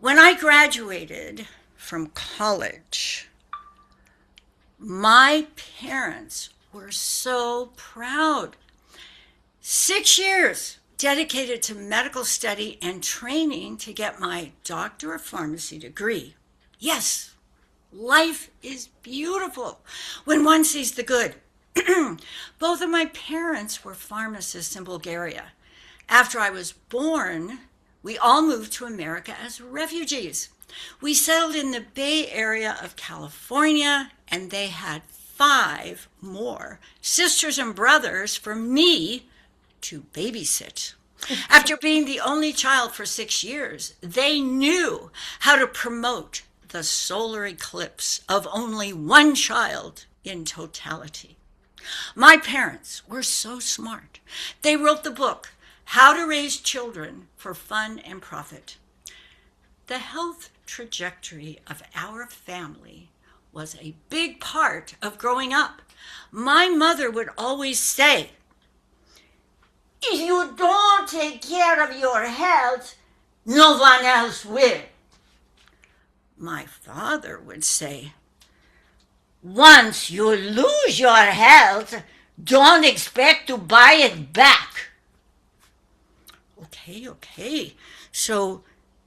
When I graduated from college, my parents were so proud. 6 years dedicated to medical study and training to get my Doctor of Pharmacy degree. Yes, life is beautiful when one sees the good. Both of my parents were pharmacists in Bulgaria. After I was born, we all moved to America as refugees. We settled in the Bay Area of California, and they had 5 more sisters and brothers for me to babysit. After being the only child for 6 years, they knew how to promote the solar eclipse of only one child in totality. My parents were so smart. They wrote the book, How to Raise Children for Fun and Profit. The health trajectory of our family was a big part of growing up. My mother would always say, if you don't take care of your health, no one else will. My father would say, once you lose your health, don't expect to buy it back. Okay. So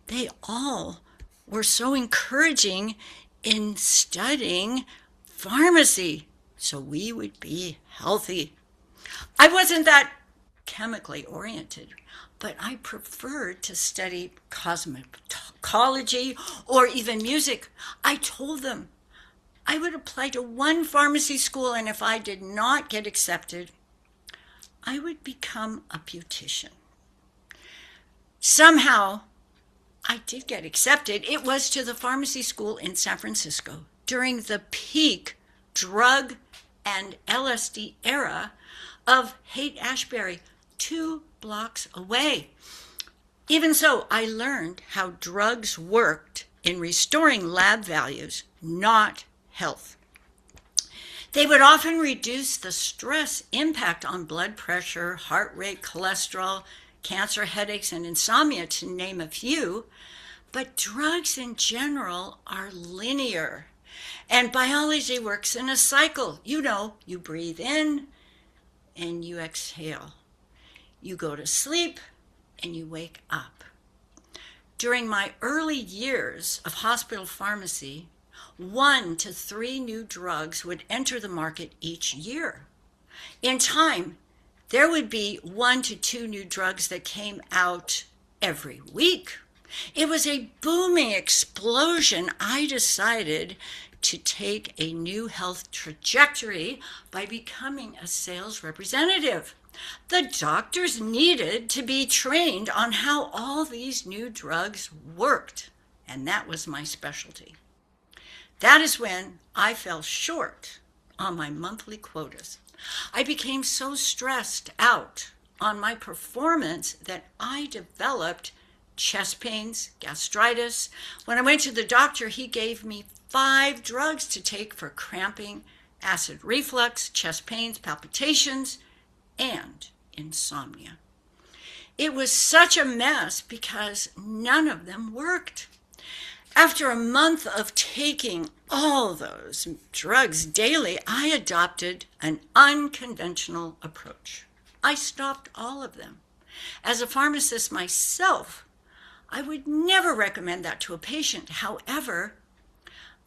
they all were so encouraging in studying pharmacy so we would be healthy. I wasn't that chemically oriented, but I preferred to study cosmetology or even music. I told them I would apply to one pharmacy school, and if I did not get accepted, I would become a beautician. Somehow, I did get accepted. It was to the pharmacy school in San Francisco during the peak drug and LSD era of Haight-Ashbury, 2 blocks away. Even so, I learned how drugs worked in restoring lab values, not health. They would often reduce the stress impact on blood pressure, heart rate, cholesterol, cancer, headaches, and insomnia, to name a few. But drugs in general are linear, and biology works in a cycle. You breathe in and you exhale. You go to sleep and you wake up. During my early years of hospital pharmacy, 1 to 3 new drugs would enter the market each year. In time, there would be 1 to 2 new drugs that came out every week. It was a booming explosion. I decided to take a new health trajectory by becoming a sales representative. The doctors needed to be trained on how all these new drugs worked, and that was my specialty. That is when I fell short on my monthly quotas. I became so stressed out on my performance that I developed chest pains, gastritis. When I went to the doctor, he gave me 5 drugs to take for cramping, acid reflux, chest pains, palpitations, and insomnia. It was such a mess because none of them worked. After a month of taking all those drugs daily, I adopted an unconventional approach. I stopped all of them. As a pharmacist myself, I would never recommend that to a patient. However,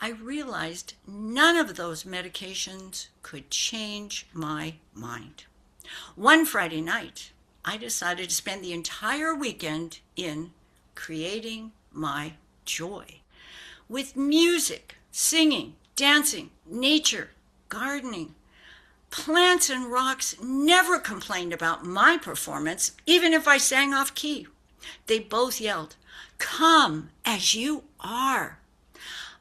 I realized none of those medications could change my mind. One Friday night, I decided to spend the entire weekend in creating my joy with music, singing, dancing, nature, gardening. Plants and rocks never complained about my performance, even if I sang off key. They both yelled, "Come as you are."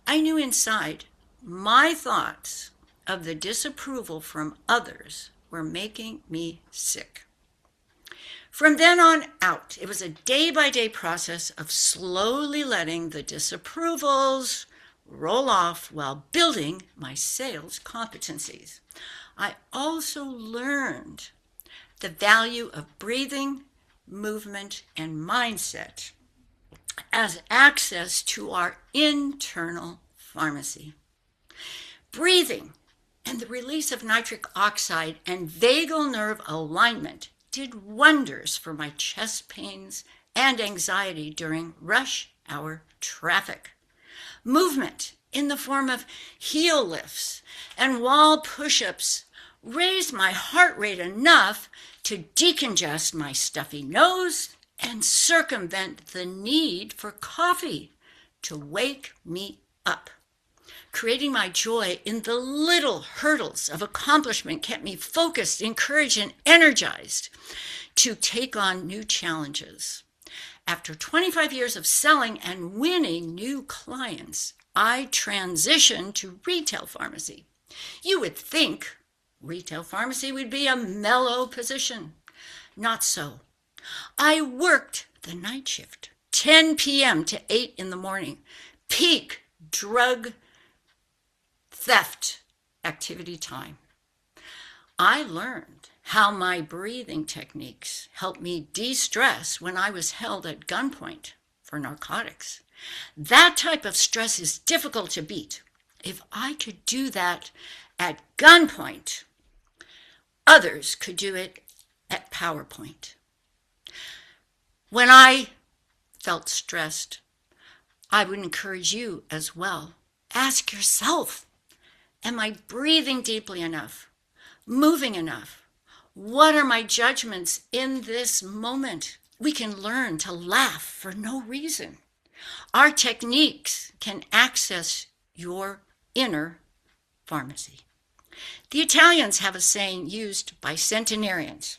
I knew inside my thoughts of the disapproval from others were making me sick. From then on out, it was a day-by-day process of slowly letting the disapprovals roll off while building my sales competencies. I also learned the value of breathing, movement, and mindset. as access to our internal pharmacy. Breathing and the release of nitric oxide and vagal nerve alignment did wonders for my chest pains and anxiety during rush hour traffic. Movement in the form of heel lifts and wall push-ups raised my heart rate enough to decongest my stuffy nose and circumvent the need for coffee to wake me up. Creating my joy in the little hurdles of accomplishment kept me focused, encouraged, and energized to take on new challenges. After 25 years of selling and winning new clients, I transitioned to retail pharmacy. You would think retail pharmacy would be a mellow position. Not so. I worked the night shift, 10 p.m. to 8 in the morning, peak drug theft activity time. I learned how my breathing techniques helped me de-stress when I was held at gunpoint for narcotics. That type of stress is difficult to beat. If I could do that at gunpoint, others could do it at PowerPoint. When I felt stressed, I would encourage you as well. Ask yourself, am I breathing deeply enough? Moving enough? What are my judgments in this moment? We can learn to laugh for no reason. Our techniques can access your inner pharmacy. The Italians have a saying used by centenarians.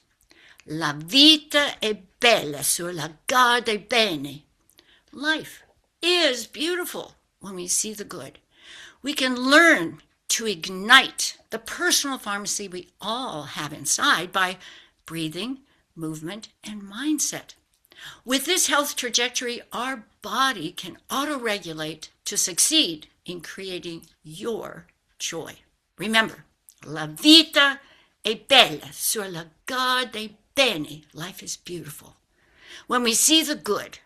La vita è bella se la guardi bene. Life is beautiful when we see the good. We can learn to ignite the personal pharmacy we all have inside by breathing, movement, and mindset. With this health trajectory, our body can auto-regulate to succeed in creating your joy. Remember, la vita è bella se la guardi bene. Life is beautiful when we see the good.